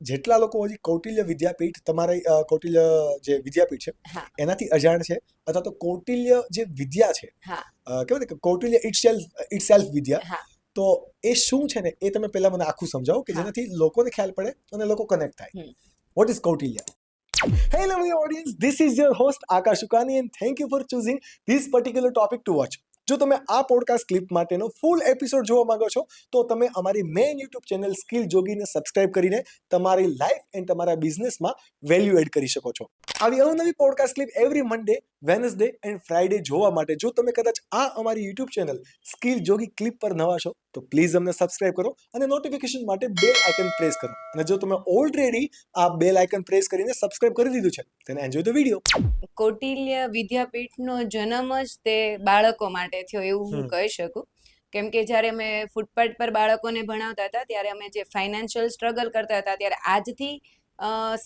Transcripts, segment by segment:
જેટલા લોકો હજી કૌટિલ્ય વિદ્યાપીઠ તમારા કૌટિલ્ય જે વિદ્યાપીઠ છે હા એનાથી અજાણ છે અથવા તો કૌટિલ્ય જે વિદ્યા છે હા કહેવાય ને કે કૌટિલ્ય ઇટ સેલ્ફ વિદ્યા, હા તો એ શું છે ને એ તમે પહેલા મને આખું સમજાવો કે હા જેનાથી લોકોને ખ્યાલ પડે અને લોકો કનેક્ટ થાય. Hmm. What is Kautilya? Hey lovely audience, this is your host Akash Shukani and thank you for choosing this particular topic to watch. જો તમે આ પોડકાસ્ટ ક્લિપ માટેનો ફૂલ એપિસોડ જોવા માંગો છો તો તમે અમારી મેઇન યુટ્યુબ ચેનલ સ્કિલ જોગીને સબસ્ક્રાઇબ કરીને તમારી લાઈફ એન્ડ તમારા બિઝનેસમાં વેલ્યુ એડ કરી શકો છો. આવી અવનવી podcast clip every Monday, Wednesday and Friday જોવા માટે જો તમે કદાચ આ અમારી યુટ્યુબ ચેનલ સ્કિલ જોગી ક્લિપ પર નવા છો તો પ્લીઝ અમને સબસ્ક્રાઇબ કરો અને નોટિફિકેશન માટે બેલ આઇકન પ્રેસ કરો. અને જો તમે ઓલરેડી આ બેલ આઇકન પ્રેસ કરીને સબસ્ક્રાઇબ કરી દીધું છે then enjoy the video. Kautilya વિદ્યાપીઠનો જન્મ જ તે બાળકો માટે થયો એવું હું કહી શકું. કેમ કે જ્યારે અમે ફૂટપાથ પર બાળકોને ભણાવતા હતા ત્યારે અમે જે ફાઇનાન્શિયલ સ્ટ્રગલ કરતા હતા ત્યારે આજથી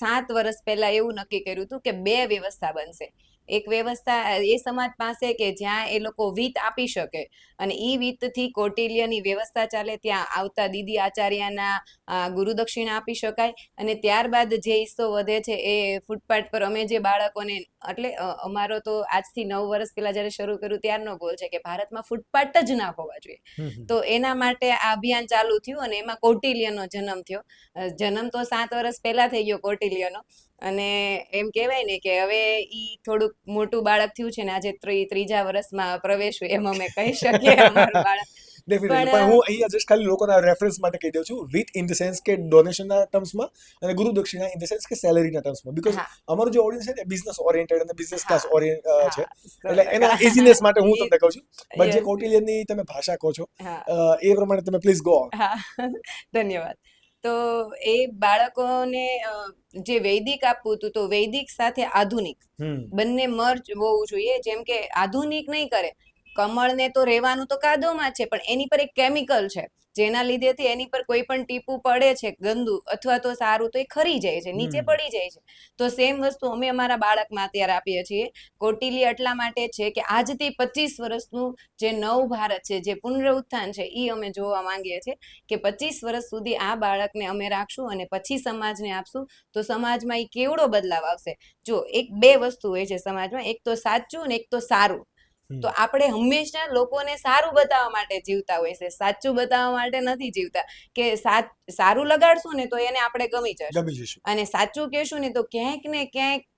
7 વર્ષ પહેલા એવું નક્કી કર્યું હતું કે 2 વ્યવસ્થા બનશે. એક વ્યવસ્થા એ સમાજ પાસે કે જ્યાં એ લોકો વિત્ત આપી શકે અને એ વિત્તથી કૌટિલ્યની વ્યવસ્થા ચાલે, ત્યાં આવતા દીદી આચાર્યના ગુરુદક્ષિણા આપી શકાય અને ત્યારબાદ જે હિસ્સો વધે છે એ ફૂટપાથ પર અમે જે બાળકોને, એટલે અમારો તો આજથી 9 વર્ષ પહેલા જ્યારે શરૂ કર્યું ત્યારનો ગોલ છે કે ભારતમાં ફૂટપાથ જ ના હોવા જોઈએ. તો એના માટે આ અભિયાન ચાલુ થયું અને એમાં કૌટિલ્યનો જન્મ થયો. જન્મ તો 7 વર્ષ પહેલા થઈ ગયો કૌટિલ્યનો અને એમ કહેવાય ને કે હવે ઈ થોડુંક મોટું બાળક થયું છે ને આજે ત્રીજા વર્ષમાં પ્રવેશ્યું એમ અમે કહી શકીએ અમારું બાળક. ડેફિનેટલી, પણ હું અહીંયા જસ્ટ ખાલી લોકોના રેફરન્સ માટે કહી દઉં છું, વિથ ઇન ધ સેન્સ કે ડોનેશનના ટર્મ્સમાં અને ગુરુ દક્ષિણા ઇન ધ સેન્સ કે સેલેરીના ટર્મ્સમાં, બીકોઝ હા અમારું જે ઓડિયન્સ છે ને બિઝનેસ ઓરિએન્ટેડ અને બિઝનેસ ક્લાસ હા ઓરિએન્ટ છે, હા એટલે એના ઇઝીનેસ માટે હું તમને કહું છું. બટ જે યસ કૌટિલ્યની તમે ભાષા કહો છો હા એ પ્રમાણે તમે પ્લીઝ ગો ઓન. હા ધન્યવાદ. તો એ બાળકોને જે વૈદિક આપવું હતું તો વૈદિક સાથે આધુનિક બંને મર્જ હોવું જોઈએ. જેમ કે આધુનિક નહીં કરે, કમળને તો રહેવાનું તો કાદવમાં છે પણ એની પર એક કેમિકલ છે જેના લીધેથી એની પર કોઈ પણ ટીપું પડે છે ગંદુ અથવા તો સારું તો એ ખરી જાય છે, નીચે પડી જાય છે. તો સેમ વસ્તુ અમે અમારા બાળકમાં અત્યારે આપીએ છીએ. કૌટિલ્ય એટલા માટે છે કે આજથી 25 વર્ષનું જે નવ ભારત છે, જે પુનરુત્થાન છે, એ અમે જોવા માંગીએ છીએ કે 25 વર્ષ સુધી આ બાળકને અમે રાખશું અને પછી સમાજને આપશું તો સમાજમાં એ કેવડો બદલાવ આવશે. જો બે વસ્તુ હોય છે સમાજમાં, એક તો સાચું અને એક તો સારું. તો આપણે હંમેશા લોકોને સારું બતાવવા માટે જીવતા હોય છે, સાચું બતાવવા માટે નથી જીવતા. કે સારું લગાડશું ને તો એને આપણે ગમી જશું અને સાચું કહેશું ને તો ક્યાંક ને ક્યાંક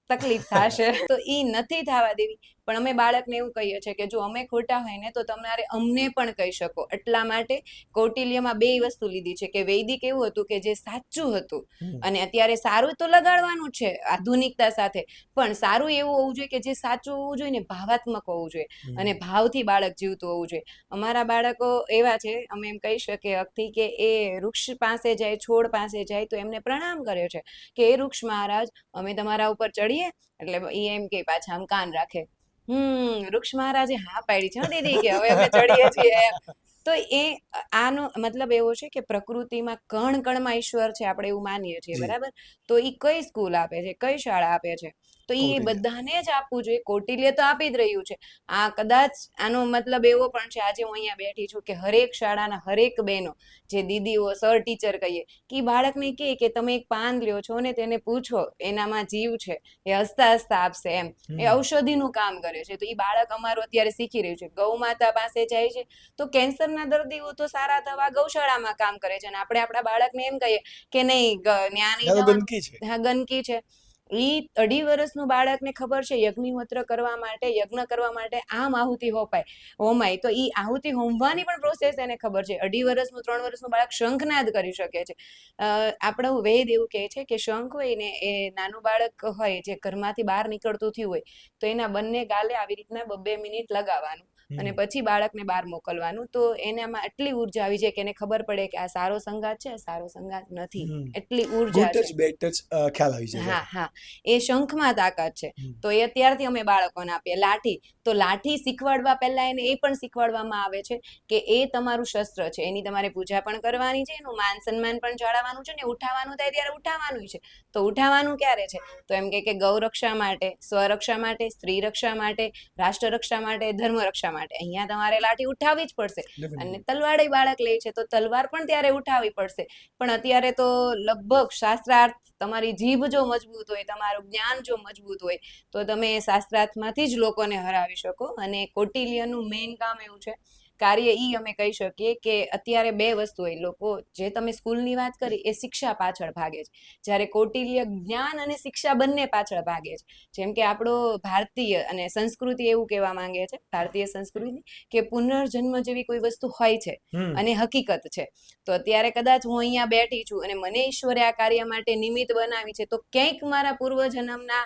તકલીફ થશે. તો એ નથી થવા દેવી. પણ અમે બાળકને એવું કહીએ છીએ કે જો અમે ખોટા હોય ને તો તમારે અમને પણ કહી શકો. એટલા માટે કૌટિલ્યમાં 2 વસ્તુ લીધી છે કે વૈદિક એવું હતું કે જે સાચું હતું અને અત્યારે સારું તો લગાડવાનું છે આધુનિકતા સાથે, પણ સારું એવું હોવું જોઈએ કે જે સાચું હોવું જોઈએ ને ભાવાત્મક હોવું જોઈએ અને ભાવથી બાળક જીવતું હોવું જોઈએ. અમારા બાળકો એવા છે, અમે એમ કહી શકીએ હકથી કે એ વૃક્ષ પાસે જાય, છોડ પાસે જાય તો એમને પ્રણામ કરે છે કે એ વૃક્ષ મહારાજ અમે તમારા ઉપર ચડીએ, એટલે એ એમ કે પાછા આમ કાન રાખે, વૃક્ષ મહારાજે હા પાડી છે દીદી કે હવે અમે ચડીએ છીએ. તો એ આનો મતલબ એવો છે કે પ્રકૃતિમાં કણ કણમાં ઈશ્વર છે, આપણે એવું માનીએ છીએ, બરાબર? તો એ કઈ સ્કૂલ આપે છે, કઈ શાળા આપે છે, તો એ બધાને જ આપવું જોઈએ. કૌટિલ્ય તો આપી જ રહ્યું છે. આ કદાચ આનો મતલબ એવો પણ છે, આજે હું અહીંયા બેઠી છું કે હરેક શાળાના હરેક બહેનો, જે દીદીઓ, સર ટીચર કહીએ, કે બાળકને કહે કે તમે એક પાન લ્યો છો ને તેને પૂછો એનામાં જીવ છે, એ હસતા હસતા આપશે એમ, એ ઔષધિનું કામ કરે છે. તો એ બાળક અમારું અત્યારે શીખી રહ્યું છે. ગૌ માતા પાસે જાય છે તો કેન્સરના દર્દીઓ તો સારા થવા ગૌશાળામાં કામ કરે છે અને આપણે આપણા બાળકને એમ કહીએ કે નહીં ત્યાં નહીં જવાનું, હા ગંદકી છે. ઈ 2.5 વર્ષનું બાળકને ખબર છે યજ્ઞોત્ર કરવા માટે, યજ્ઞ કરવા માટે આમ આહુતિ હોમાય, તો ઈ આહુતિ હોમવાની પણ પ્રોસેસ એને ખબર છે. 2.5 વર્ષનું 3 વર્ષનું બાળક શંખનાદ કરી શકે છે. આપણો વેદ એવું કહે છે કે શંખ હોય ને એ નાનું બાળક હોય જે ઘરમાંથી બહાર નીકળતું થયું હોય તો એના બંને ગાલે આવી રીતના 2 મિનિટ લગાવવાનું અને પછી બાળકને બહાર મોકલવાનું. તો એનામાં એટલી ઉર્જા આવી જાય કે એને ખબર પડે કે આ સારો સંગાત છે, સારો સંગાત નથી, એટલી ઉર્જા છે. ખ્યાલ આવી જાય. હા હા, એ શંખમાં તાકાત છે. તો એ અત્યારથી અમે બાળકોને આપીએ. લાઠી, તો લાઠી શીખવાડવા પહેલા એને એ પણ શીખવાડવામાં આવે છે કે એ તમારું શસ્ત્ર છે, એની તમારે પૂજા પણ કરવાની છે, એનું માન સન્માન પણ જાળવવાનું છે ને ઉઠાવવાનું થાય ત્યારે ઉઠાવવાનું છે. તો ઉઠાવવાનું ક્યારે છે? તો એમ કે ગૌ રક્ષા માટે, સ્વરક્ષા માટે, સ્ત્રી રક્ષા માટે, રાષ્ટ્ર રક્ષા માટે, ધર્મ રક્ષા માટે અહીંયા તમારે લાઠી ઉઠાવવી જ પડશે. Definitely. અને તલવારે બાળક લે છે તો તલવાર પણ ત્યારે ઉઠાવવી પડશે. પણ અત્યારે તો લગભગ શાસ્ત્રાર્થ, તમારી જીભ જો મજબૂત હોય, તમારું જ્ઞાન જો મજબૂત હોય, તો તમે શાસ્ત્રાર્થમાંથી જ લોકોને હરાવી શકો. અને કૌટિલ્યનું મેઇન કામ એવું છે, કાર્ય ઈ અમે કહી શકીએ કે અત્યારે બે વસ્તુ હોય. લોકો, જે તમે સ્કૂલની વાત કરી, એ શિક્ષા પાછળ ભાગે છે, જ્યારે કૌટિલ્ય જ્ઞાન અને શિક્ષા બંને પાછળ ભાગે છે. જેમ કે આપણો ભારતીય અને સંસ્કૃતિ એવું કહેવા માંગે છે, ભારતીય સંસ્કૃતિ, કે પુનર્જન્મ જેવી કોઈ વસ્તુ હોય છે અને હકીકત છે. તો અત્યારે કદાચ હું અહીંયા બેઠી છું અને મને ઈશ્વરે આ કાર્ય માટે નિમિત્ત બનાવી છે, તો ક્યાંક મારા પૂર્વજન્મના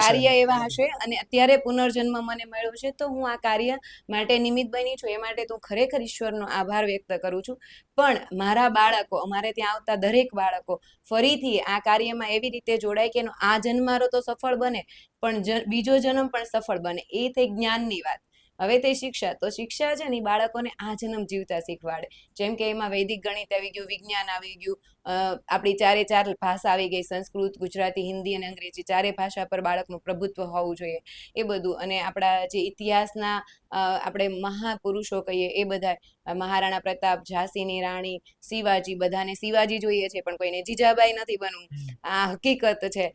કાર્ય એવા હશે અને અત્યારે પુનર્જન્મ મને મળ્યો છે, તો હું આ કાર્ય માટે નિમિત્ત બની છું. એ માટે તો ખરેખર ઈશ્વરનો આભાર વ્યક્ત કરું છું. પણ મારા બાળકો, અમારે ત્યાં આવતા દરેક બાળકો ફરીથી આ કાર્યમાં એવી રીતે જોડાય કે એનો આ જન્મારો તો સફળ બને, પણ બીજો જન્મ પણ સફળ બને. એ થઈ જ્ઞાનની વાત. હવે તે શિક્ષા, તો શિક્ષા છે ને બાળકોને આ જન્મ જીવતા શીખવાડે. જેમ કે એમાં વૈદિક ગણિત આવી ગયું, વિજ્ઞાન આવી ગયું, આપણી 4 ભાષા આવી ગઈ, સંસ્કૃત, ગુજરાતી, હિન્દી અને અંગ્રેજી, 4 ભાષા પર બાળકનું પ્રભુત્વ હોવું જોઈએ, એ બધું. અને આપણા જે ઇતિહાસના આપણે મહાપુરુષો કહીએ, એ બધા, મહારાણા પ્રતાપ, ઝાંસીની રાણી, શિવાજી, બધાને શિવાજી જોઈએ છે, પણ કોઈને જીજાબાઈ નથી બનવું. આ હકીકત છે.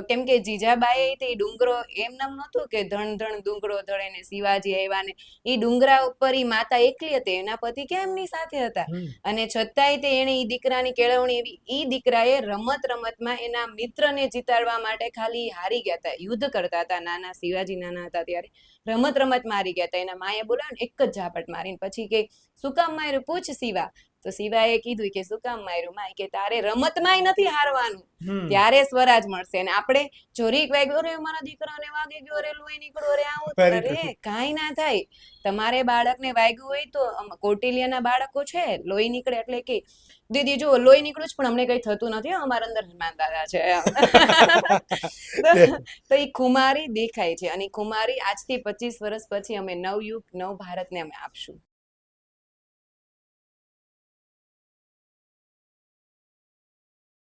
કેમ કે જીજાબાઈ તે ડુંગરો એમ નામ નહોતું કે ધણ ધણ ડુંગરો ધડે ને શિવાજી આવ્યા ને, એ ડુંગરા ઉપર ઈ માતા એકલી હતી, એના પતિ ક્યાં એમની સાથે હતા. અને છતાંય તે એને ઈ દીકરાની કેળવણી એવી, ઈ દીકરાએ રમતમાં એના મિત્રને જીતાડવા માટે ખાલી હારી ગયા હતા, યુદ્ધ કરતા હતા. નાના શિવાજી નાના હતા ત્યારે રમતમાં હારી ગયા હતા. એના માએ બોલાવ્યો, એક જ ઝાપટ મારીને પછી કે શું કામ માર્યું, પૂછ શિવા. તો શિવાએ કીધું કે શું કામ માર્યું? માય કે તારે રમતમાંય નથી હારવાનું, ત્યારે સ્વરાજ મળશે. અને આપણે ચોરીક વાગ્યો, રે મારા દીકરાને વાગી ગયો, રે લોહી નીકળો, રે આવું. અરે કાંઈ ના થાય. તમારે બાળકને વાગ્યું હોય તો, કૌટિલ્યના બાળકો છે, લોહી નીકળે એટલે કે દીદી જો લોહી નીકળ્યું છે, પણ અમને કઈ થતું નથી, અમારા અંદર હનુમાન દાદા છે. તો એ ખુમારી દેખાય છે. અને ખુમારી આજથી 25 વર્ષ પછી અમે નવયુગ, નવ ભારતને અમે આપશું.